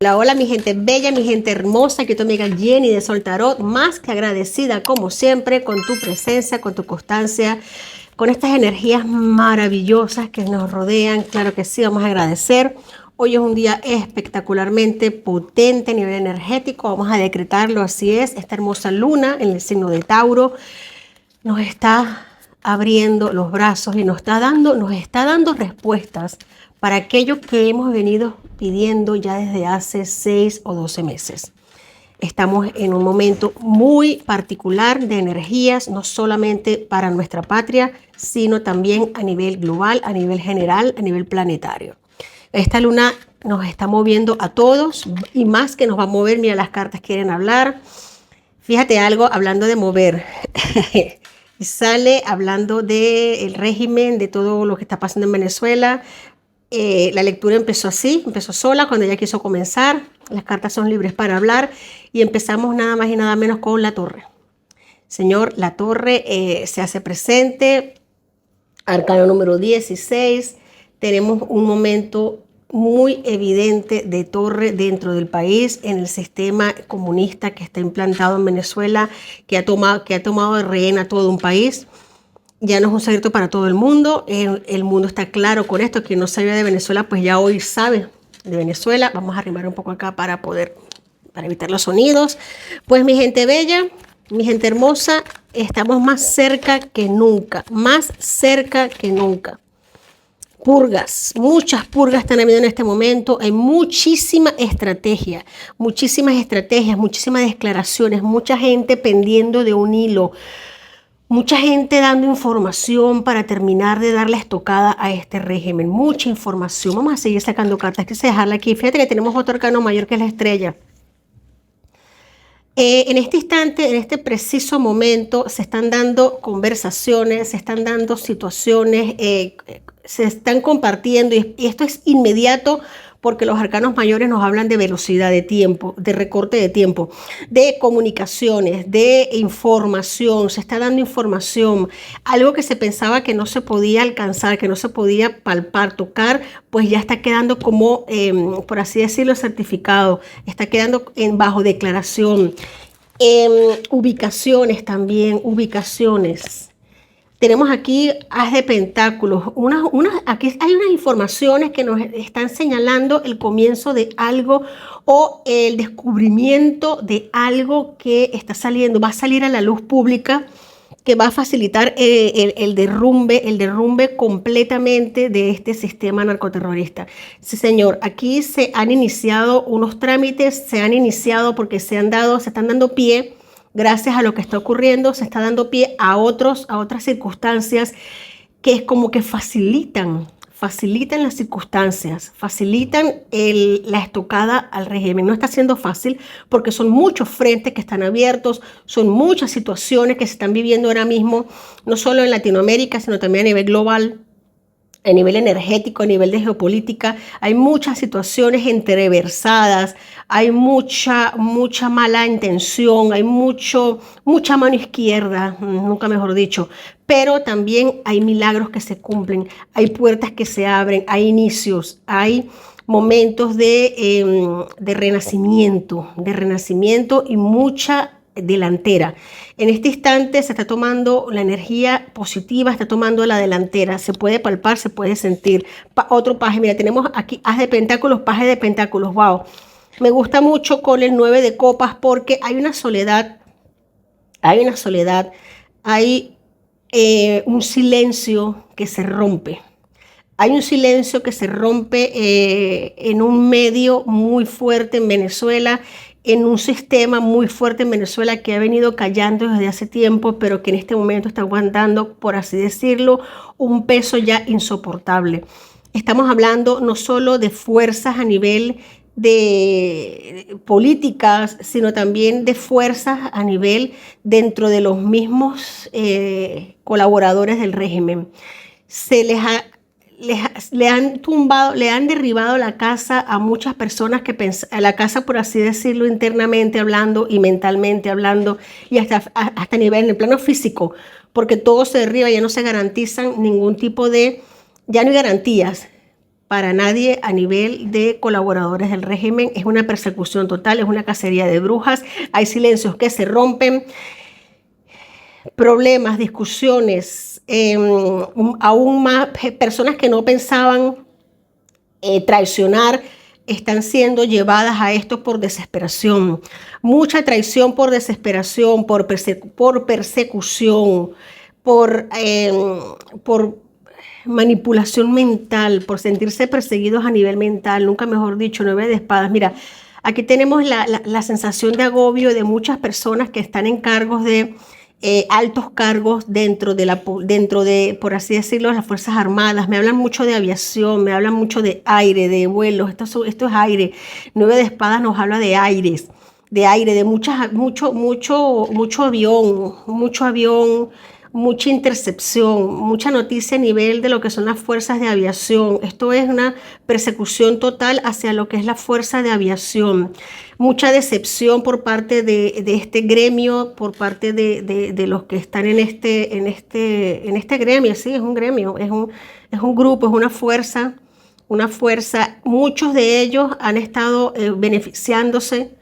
Hola, hola mi gente bella, mi gente hermosa, que tu amiga Jenny de Sol Tarot, más que agradecida como siempre con tu presencia, con tu constancia, con estas energías maravillosas que nos rodean. Claro que sí, vamos a agradecer. Hoy es un día espectacularmente potente a nivel energético, vamos a decretarlo, así es. Esta hermosa luna en el signo de Tauro nos está abriendo los brazos y nos está dando respuestas para aquello que hemos venido pidiendo ya desde hace 6 o 12 meses. Estamos en un momento muy particular de energías, no solamente para nuestra patria, sino también a nivel global, a nivel general, a nivel planetario. Esta luna nos está moviendo a todos y más que nos va a mover, mira, las cartas quieren hablar. Fíjate algo, hablando de mover. Y sale hablando del régimen, de todo lo que está pasando en Venezuela. La lectura empezó así, empezó sola cuando ella quiso comenzar. Las cartas son libres para hablar y empezamos nada más y nada menos con la torre. Señor, la torre se hace presente. Arcano número 16. Tenemos un momento muy evidente de torre dentro del país, en el sistema comunista que está implantado en Venezuela, que ha tomado de rehén a todo un país. Ya no es un secreto para todo el mundo. El mundo está claro con esto. Quien no sabía de Venezuela, pues ya hoy sabe de Venezuela. Vamos a arrimar un poco acá para evitar los sonidos. Pues mi gente bella, mi gente hermosa, estamos más cerca que nunca, más cerca que nunca. Purgas, muchas purgas están habiendo en este momento. Hay muchísima estrategia, muchísimas estrategias, muchísimas declaraciones, mucha gente pendiendo de un hilo. Mucha gente dando información para terminar de darle estocada a este régimen. Mucha información. Vamos a seguir sacando cartas. Quise dejarla aquí. Fíjate que tenemos otro arcano mayor que es la estrella. En este instante, en este preciso momento, se están dando conversaciones, se están dando situaciones, se están compartiendo y esto es inmediato porque los arcanos mayores nos hablan de velocidad de tiempo, de recorte de tiempo, de comunicaciones, de información. Se está dando información, algo que se pensaba que no se podía alcanzar, que no se podía palpar, tocar, pues ya está quedando como, por así decirlo, certificado, está quedando bajo declaración. Ubicaciones también, ubicaciones. Tenemos aquí As de Pentáculos. Aquí hay unas informaciones que nos están señalando el comienzo de algo o el descubrimiento de algo que está saliendo, va a salir a la luz pública, que va a facilitar el derrumbe completamente de este sistema narcoterrorista. Sí, señor, aquí se han iniciado unos trámites, se han iniciado porque se están dando pie. Gracias a lo que está ocurriendo, se está dando pie a otras circunstancias que es como que facilitan las circunstancias, facilitan la estocada al régimen. No está siendo fácil porque son muchos frentes que están abiertos, son muchas situaciones que se están viviendo ahora mismo, no solo en Latinoamérica, sino también a nivel global. A nivel energético, a nivel de geopolítica, hay muchas situaciones entreversadas, hay mucha mala intención, hay mucha mano izquierda, nunca mejor dicho, pero también hay milagros que se cumplen, hay puertas que se abren, hay inicios, hay momentos de renacimiento y mucha delantera. En este instante se está tomando la energía positiva, está tomando la delantera, se puede palpar, se puede sentir. Otro paje, mira, tenemos aquí As de Pentáculos, paje de Pentáculos, wow. Me gusta mucho con el 9 de copas porque hay una soledad, hay un silencio que se rompe. Hay un silencio que se rompe en un medio muy fuerte en Venezuela, en un sistema muy fuerte en Venezuela que ha venido callando desde hace tiempo, pero que en este momento está aguantando, por así decirlo, un peso ya insoportable. Estamos hablando no solo de fuerzas a nivel de políticas, sino también de fuerzas a nivel dentro de los mismos colaboradores del régimen. Le han derribado la casa a muchas personas la casa, por así decirlo, internamente hablando y mentalmente hablando, y hasta a nivel en el plano físico, porque todo se derriba, ya no se garantizan ningún tipo de, ya no hay garantías para nadie a nivel de colaboradores del régimen. Es una persecución total, es una cacería de brujas. Hay silencios que se rompen, problemas, discusiones, aún más personas que no pensaban traicionar están siendo llevadas a esto por desesperación. Mucha traición por desesperación, por persecución, por manipulación mental, por sentirse perseguidos a nivel mental, nunca mejor dicho, 9 de espadas. Mira, aquí tenemos la sensación de agobio de muchas personas que están en cargos de altos cargos dentro de, por así decirlo, las Fuerzas Armadas. Me hablan mucho de aviación, me hablan mucho de aire, de vuelos. Esto es aire. 9 de espadas nos habla de aires, de mucho avión, mucha intercepción, mucha noticia a nivel de lo que son las fuerzas de aviación. Esto es una persecución total hacia lo que es la fuerza de aviación. Mucha decepción por parte de este gremio, por parte de los que están en este gremio. Sí, es un gremio, es un grupo, es una fuerza. Muchos de ellos han estado beneficiándose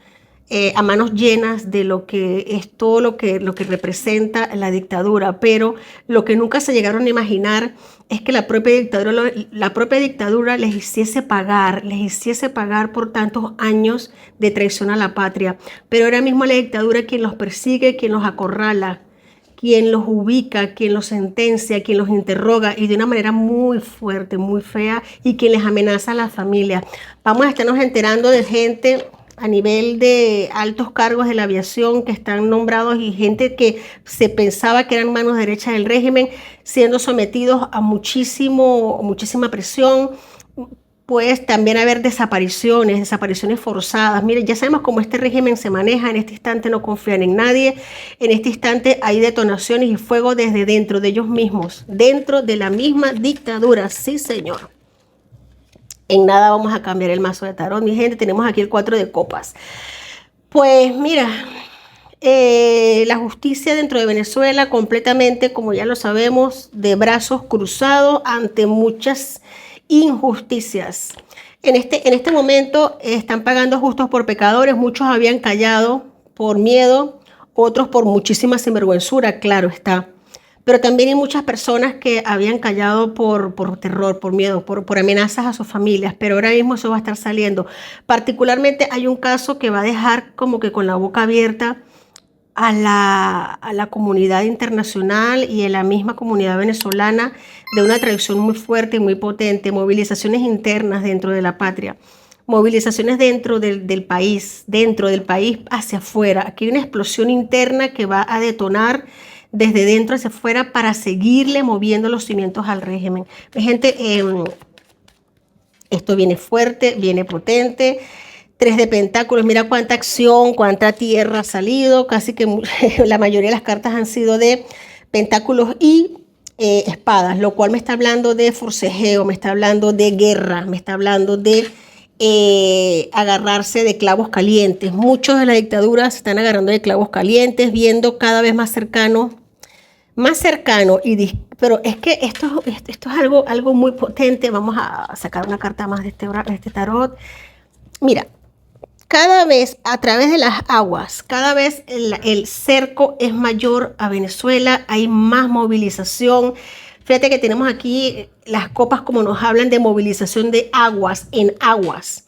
a manos llenas de lo que es todo lo que representa la dictadura, pero lo que nunca se llegaron a imaginar es que la propia dictadura les hiciese pagar por tantos años de traición a la patria. Pero ahora mismo la dictadura quien los persigue, quien los acorrala, quien los ubica, quien los sentencia, quien los interroga y de una manera muy fuerte, muy fea, y quien les amenaza a la familia. Vamos a estarnos enterando de gente a nivel de altos cargos de la aviación que están nombrados y gente que se pensaba que eran manos derechas del régimen, siendo sometidos a muchísima presión. Pues también haber desapariciones forzadas. Miren, ya sabemos cómo este régimen se maneja. En este instante no confían en nadie. En este instante hay detonaciones y fuego desde dentro de ellos mismos, dentro de la misma dictadura. Sí, señor. En nada vamos a cambiar el mazo de tarot, mi gente. Tenemos aquí el 4 de copas. Pues mira, la justicia dentro de Venezuela completamente, como ya lo sabemos, de brazos cruzados ante muchas injusticias. En este momento están pagando justos por pecadores. Muchos habían callado por miedo, otros por muchísima sinvergüenzura, claro está. Pero también hay muchas personas que habían callado por terror, por miedo, por amenazas a sus familias, pero ahora mismo eso va a estar saliendo. Particularmente hay un caso que va a dejar como que con la boca abierta a la comunidad internacional y a la misma comunidad venezolana de una traición muy fuerte y muy potente, movilizaciones internas dentro de la patria, movilizaciones dentro del país hacia afuera. Aquí hay una explosión interna que va a detonar desde dentro hacia afuera para seguirle moviendo los cimientos al régimen. Mi gente, esto viene fuerte, viene potente. 3 de pentáculos, mira cuánta acción, cuánta tierra ha salido. Casi que la mayoría de las cartas han sido de pentáculos y espadas, lo cual me está hablando de forcejeo, me está hablando de guerra, me está hablando de agarrarse de clavos calientes. Muchos de la dictadura se están agarrando de clavos calientes, viendo cada vez más cercano, pero es que esto es algo muy potente. Vamos a sacar una carta más de este tarot. Mira, cada vez a través de las aguas, cada vez el cerco es mayor a Venezuela, hay más movilización. Fíjate que tenemos aquí las copas como nos hablan de movilización de aguas en aguas.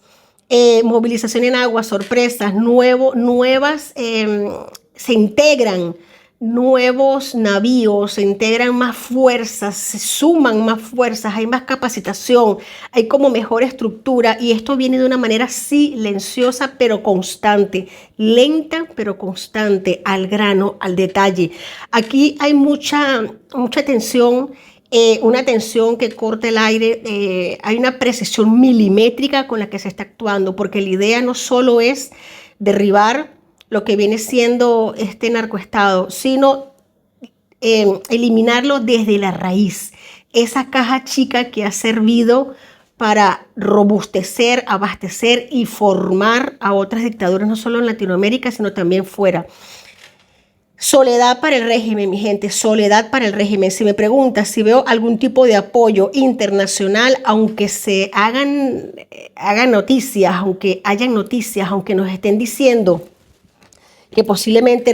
Movilización en aguas, sorpresas, nuevas, se integran nuevos navíos, se integran más fuerzas, se suman más fuerzas, hay más capacitación, hay como mejor estructura y esto viene de una manera silenciosa pero constante, lenta pero constante, al grano, al detalle. Aquí hay mucha tensión, una tensión que corta el aire, hay una precisión milimétrica con la que se está actuando, porque la idea no solo es derribar lo que viene siendo este narcoestado, sino eliminarlo desde la raíz. Esa caja chica que ha servido para robustecer, abastecer y formar a otras dictaduras, no solo en Latinoamérica, sino también fuera. Soledad para el régimen, mi gente, soledad para el régimen. Si me preguntas si veo algún tipo de apoyo internacional, aunque se hagan noticias, aunque hayan noticias, aunque nos estén diciendo que posiblemente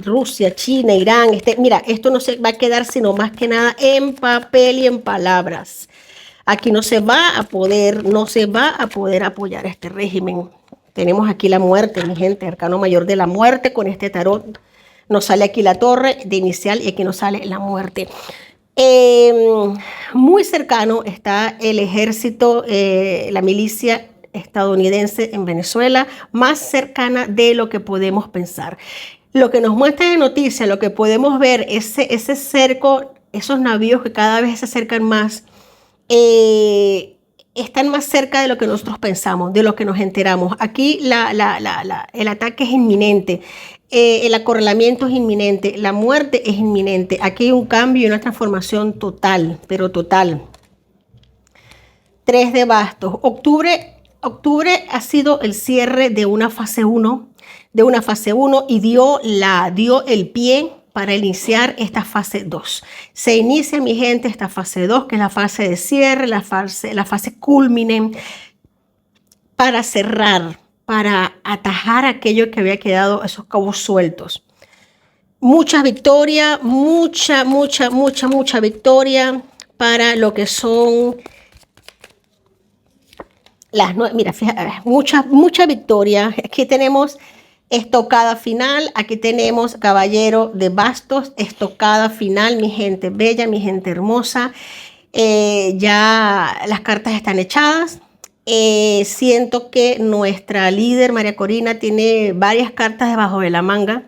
Rusia, China, Irán, mira, esto no se va a quedar sino más que nada en papel y en palabras. Aquí no se va a poder apoyar a este régimen. Tenemos aquí la muerte, mi gente, arcano mayor de la muerte con este tarot. Nos sale aquí la torre de inicial y aquí nos sale la muerte. Muy cercano está el ejército, la milicia estadounidense en Venezuela, más cercana de lo que podemos pensar. Lo que nos muestra de noticias, lo que podemos ver, ese cerco, esos navíos que cada vez se acercan más, están más cerca de lo que nosotros pensamos, de lo que nos enteramos. Aquí el ataque es inminente, el acorralamiento es inminente, la muerte es inminente. Aquí hay un cambio y una transformación total, pero total. 3 de bastos. Octubre ha sido el cierre de una fase 1, y dio el pie para iniciar esta fase 2. Se inicia, mi gente, esta fase 2, que es la fase de cierre, la fase culmine, para cerrar, para atajar aquello que había quedado, esos cabos sueltos. Mucha victoria, mucha victoria para lo que son mira, fíjate, mucha victoria. Aquí tenemos estocada final, aquí tenemos caballero de bastos, estocada final, mi gente bella, mi gente hermosa. Ya las cartas están echadas. Siento que nuestra líder María Corina tiene varias cartas debajo de la manga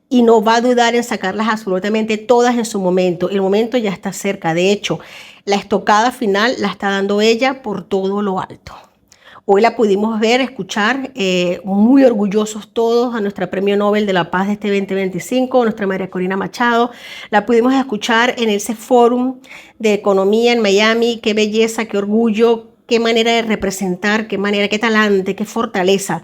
y no va a dudar en sacarlas absolutamente todas en su momento. El momento ya está cerca. De hecho, la estocada final la está dando ella por todo lo alto. Hoy la pudimos ver, escuchar, muy orgullosos todos a nuestra Premio Nobel de la Paz de este 2025, nuestra María Corina Machado. La pudimos escuchar en ese fórum de economía en Miami. Qué belleza, qué orgullo, qué manera de representar, qué manera, qué talante, qué fortaleza.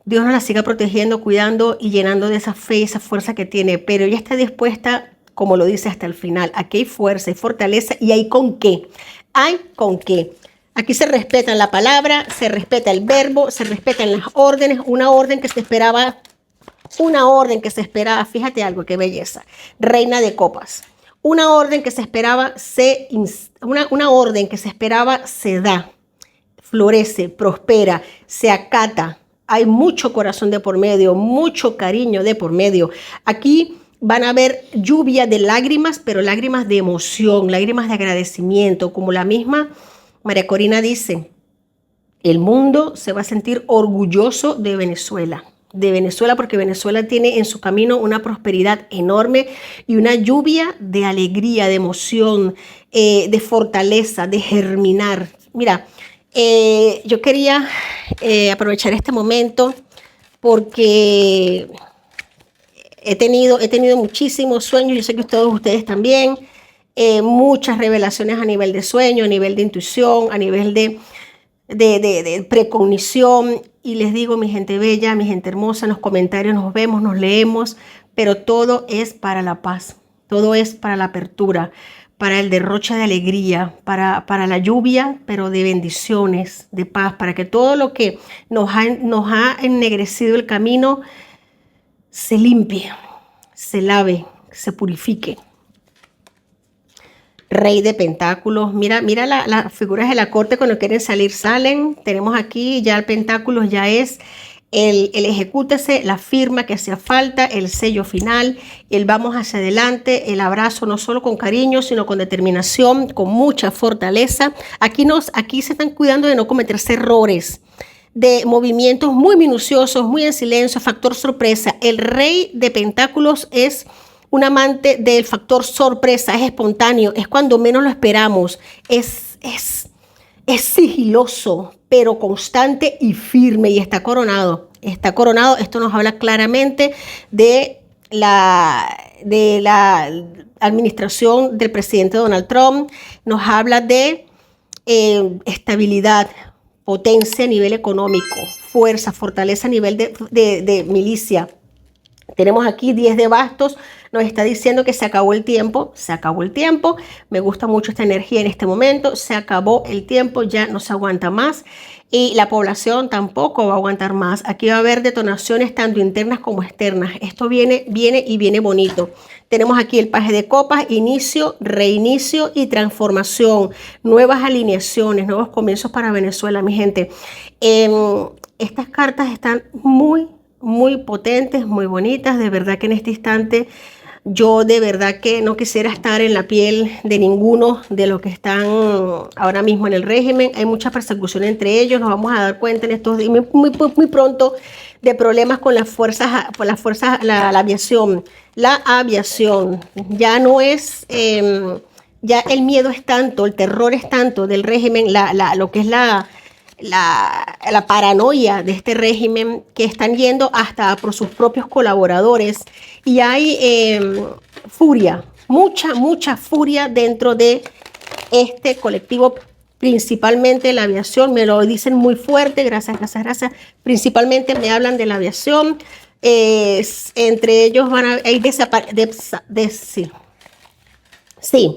Dios nos la siga protegiendo, cuidando y llenando de esa fe y esa fuerza que tiene. Pero ella está dispuesta, como lo dice, hasta el final. Aquí hay fuerza, hay fortaleza y hay con qué. Hay con qué. Aquí se respeta la palabra, se respeta el verbo, se respetan las órdenes. Una orden que se esperaba, fíjate algo, qué belleza. Reina de copas. Una orden que se esperaba una orden que se esperaba se da, florece, prospera, se acata. Hay mucho corazón de por medio, mucho cariño de por medio. Aquí van a haber lluvia de lágrimas, pero lágrimas de emoción, lágrimas de agradecimiento, como la misma María Corina dice, el mundo se va a sentir orgulloso de Venezuela, porque Venezuela tiene en su camino una prosperidad enorme y una lluvia de alegría, de emoción, de fortaleza, de germinar. Mira, yo quería aprovechar este momento porque he tenido muchísimos sueños, yo sé que todos ustedes también. Muchas revelaciones a nivel de sueño, a nivel de intuición, a nivel de precognición. Y les digo, mi gente bella, mi gente hermosa, en los comentarios nos vemos, nos leemos, pero todo es para la paz, todo es para la apertura, para el derroche de alegría, para la lluvia, pero de bendiciones, de paz, para que todo lo que nos ha ennegrecido el camino se limpie, se lave, se purifique. Rey de pentáculos, mira las figuras de la corte cuando quieren salir, salen. Tenemos aquí ya el pentáculo, ya es el ejecútese, la firma que hacía falta, el sello final, el vamos hacia adelante, el abrazo no solo con cariño, sino con determinación, con mucha fortaleza. Aquí se están cuidando de no cometerse errores, de movimientos muy minuciosos, muy en silencio, factor sorpresa. El rey de pentáculos es un amante del factor sorpresa, es espontáneo, es cuando menos lo esperamos, es sigiloso, pero constante y firme, y está coronado. Esto nos habla claramente de la administración del presidente Donald Trump, nos habla de estabilidad, potencia a nivel económico, fuerza, fortaleza a nivel de milicia, Tenemos aquí 10 de bastos, nos está diciendo que se acabó el tiempo, se acabó el tiempo, me gusta mucho esta energía en este momento, se acabó el tiempo, ya no se aguanta más y la población tampoco va a aguantar más. Aquí va a haber detonaciones tanto internas como externas, esto viene y viene bonito. Tenemos aquí el paje de copas, inicio, reinicio y transformación, nuevas alineaciones, nuevos comienzos para Venezuela, mi gente. Estas cartas están muy potentes, muy bonitas. De verdad que en este instante yo de verdad que no quisiera estar en la piel de ninguno de los que están ahora mismo en el régimen. Hay mucha persecución entre ellos. Nos vamos a dar cuenta en estos días muy pronto de problemas con las fuerzas, la aviación. La aviación ya no es, ya el miedo es tanto, el terror es tanto del régimen, lo que es la paranoia de este régimen, que están yendo hasta por sus propios colaboradores y hay furia, mucha furia dentro de este colectivo, principalmente la aviación. Me lo dicen muy fuerte, gracias. Principalmente me hablan de la aviación. Entre ellos van a hay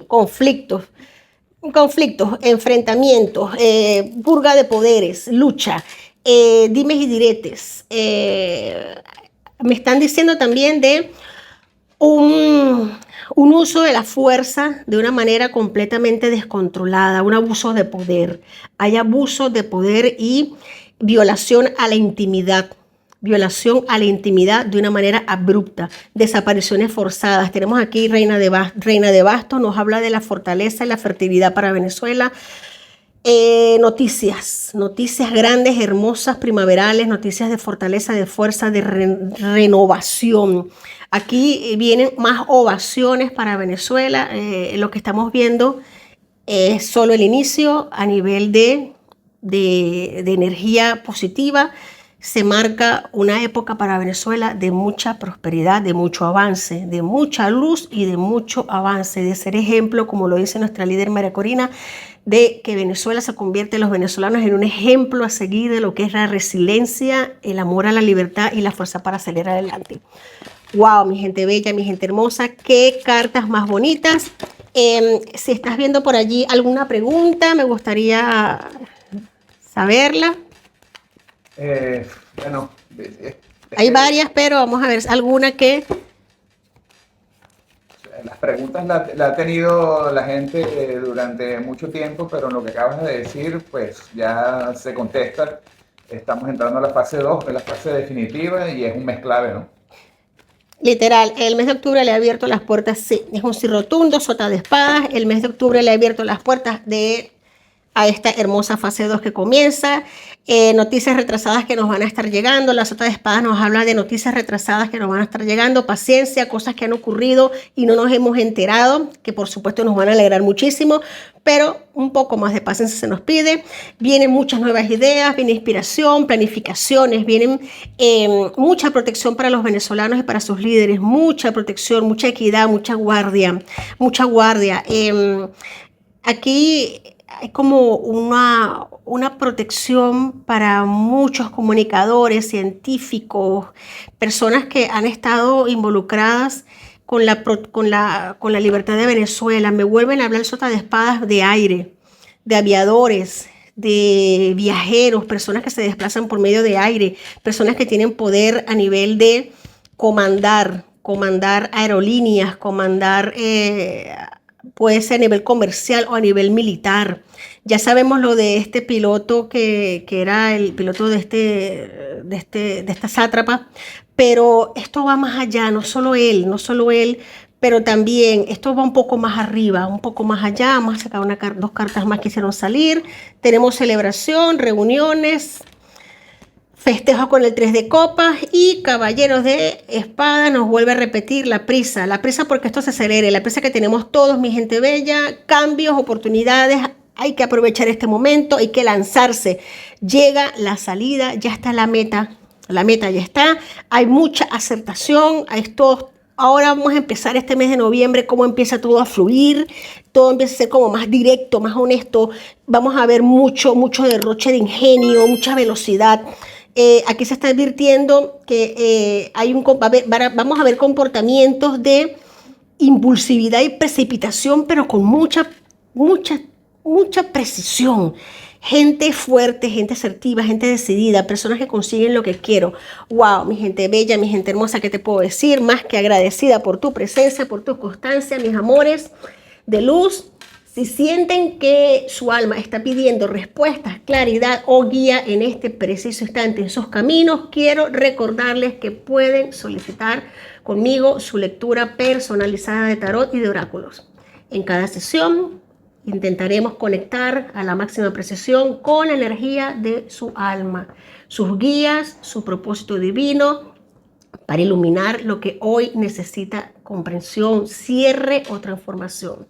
conflictos, enfrentamientos, purga de poderes, lucha, dimes y diretes. Me están diciendo también de un uso de la fuerza de una manera completamente descontrolada, un abuso de poder. Hay abuso de poder y violación a la intimidad. Violación a la intimidad de una manera abrupta, desapariciones forzadas. Tenemos aquí Reina de Bastos, nos habla de la fortaleza y la fertilidad para Venezuela. Noticias grandes, hermosas, primaverales, noticias de fortaleza, de fuerza, de renovación. Aquí vienen más ovaciones para Venezuela. Lo que estamos viendo es solo el inicio a nivel de energía positiva. Se marca una época para Venezuela de mucha prosperidad, de mucho avance, de mucha luz y de mucho avance, de ser ejemplo, como lo dice nuestra líder María Corina, de que Venezuela se convierte, los venezolanos, en un ejemplo a seguir de lo que es la resiliencia, el amor a la libertad y la fuerza para salir adelante. Wow, mi gente bella, mi gente hermosa, qué cartas más bonitas. Si estás viendo por allí alguna pregunta, me gustaría saberla. Bueno, hay varias, pero vamos a ver alguna que... Las preguntas la ha tenido la gente durante mucho tiempo, pero en lo que acabas de decir, pues ya se contesta. Estamos entrando a la fase 2, que es la fase definitiva, y es un mes clave, ¿no? Literal, el mes de octubre le ha abierto las puertas, sí, es un sí rotundo, sota de espadas. El mes de octubre le ha abierto las puertas a esta hermosa fase 2 que comienza. Noticias retrasadas que nos van a estar llegando. La sota de espadas nos habla de noticias retrasadas que nos van a estar llegando. Paciencia, cosas que han ocurrido y no nos hemos enterado, que por supuesto nos van a alegrar muchísimo, pero un poco más de paciencia se nos pide. Vienen muchas nuevas ideas, viene inspiración, planificaciones, vienen mucha protección para los venezolanos y para sus líderes, mucha protección, mucha equidad, mucha guardia. Aquí hay como una protección para muchos comunicadores, científicos, personas que han estado involucradas con la libertad de Venezuela. Me vuelven a hablar sota de espadas de aire, de aviadores, de viajeros, personas que se desplazan por medio de aire, personas que tienen poder a nivel de comandar aerolíneas, puede ser a nivel comercial o a nivel militar. Ya sabemos lo de este piloto que era el piloto de esta sátrapa, pero esto va más allá, no solo él, pero también esto va un poco más arriba, un poco más allá. Vamos a sacar dos cartas más que hicieron salir. Tenemos celebración, reuniones, festejos con el 3 de copas y caballeros de espada. Nos vuelve a repetir la prisa porque esto se acelere, la prisa que tenemos todos, mi gente bella, cambios, oportunidades. Hay que aprovechar este momento, hay que lanzarse. Llega la salida, ya está la meta ya está. Hay mucha aceptación, ahora vamos a empezar este mes de noviembre, cómo empieza todo a fluir, todo empieza a ser como más directo, más honesto. Vamos a ver mucho derroche de ingenio, mucha velocidad. Aquí se está advirtiendo que vamos a ver comportamientos de impulsividad y precipitación, pero con mucha precisión. Gente fuerte, gente asertiva, gente decidida, personas que consiguen lo que quiero. Wow, mi gente bella, mi gente hermosa, ¿qué te puedo decir? Más que agradecida por tu presencia, por tu constancia, mis amores de luz. Si sienten que su alma está pidiendo respuestas, claridad o guía en este preciso instante en sus caminos, quiero recordarles que pueden solicitar conmigo su lectura personalizada de tarot y de oráculos. En cada sesión intentaremos conectar a la máxima precisión con la energía de su alma, sus guías, su propósito divino, para iluminar lo que hoy necesita comprensión, cierre o transformación.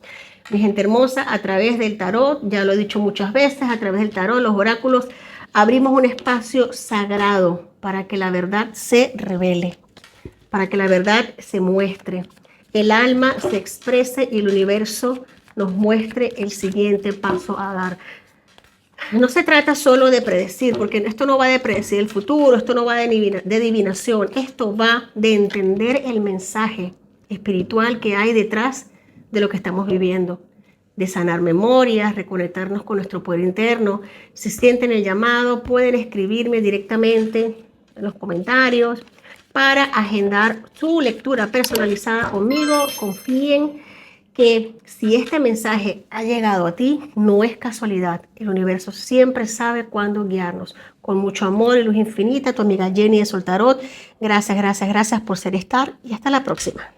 Mi gente hermosa, a través del tarot, ya lo he dicho muchas veces, a través del tarot, los oráculos, abrimos un espacio sagrado para que la verdad se revele, para que la verdad se muestre, el alma se exprese y el universo nos muestre el siguiente paso a dar. No se trata solo de predecir, porque esto no va de predecir el futuro, esto no va de adivinación, esto va de entender el mensaje espiritual que hay detrás de lo que estamos viviendo, de sanar memorias, reconectarnos con nuestro poder interno. Si sienten el llamado, pueden escribirme directamente en los comentarios para agendar su lectura personalizada conmigo. Confíen que si este mensaje ha llegado a ti, no es casualidad. El universo siempre sabe cuándo guiarnos. Con mucho amor y luz infinita, tu amiga Jenny de Soltarot. Gracias, gracias, gracias por estar y hasta la próxima.